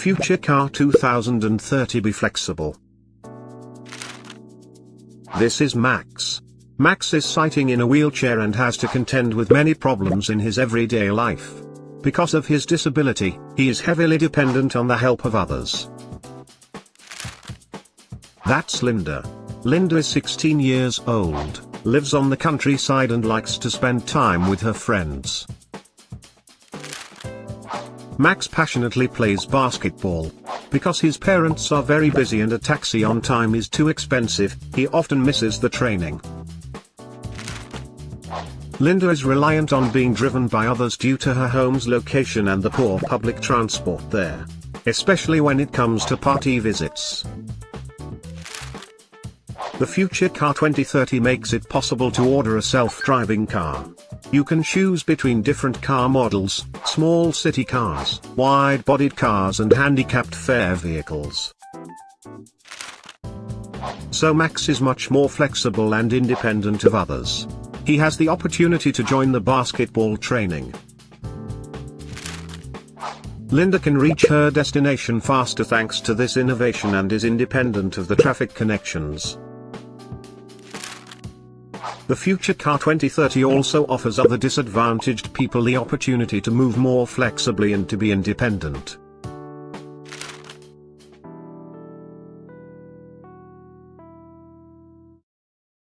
Future Car 2030 be flexible. This is Max. Max is sitting in a wheelchair and has to contend with many problems in his everyday life. Because of his disability, he is heavily dependent on the help of others. That's Linda. Linda is 16 years old, lives on the countryside and likes to spend time with her friends. Max passionately plays basketball. Because his parents are very busy and a taxi on time is too expensive, he often misses the training. Linda is reliant on being driven by others due to her home's location and the poor public transport there, especially when it comes to party visits. The Future Car 2030 makes it possible to order a self-driving car. You can choose between different car models, small city cars, wide-bodied cars and handicapped fare vehicles. So Max is much more flexible and independent of others. He has the opportunity to join the basketball training. Linda can reach her destination faster thanks to this innovation and is independent of the traffic connections. The Future Car 2030 also offers other disadvantaged people the opportunity to move more flexibly and to be independent.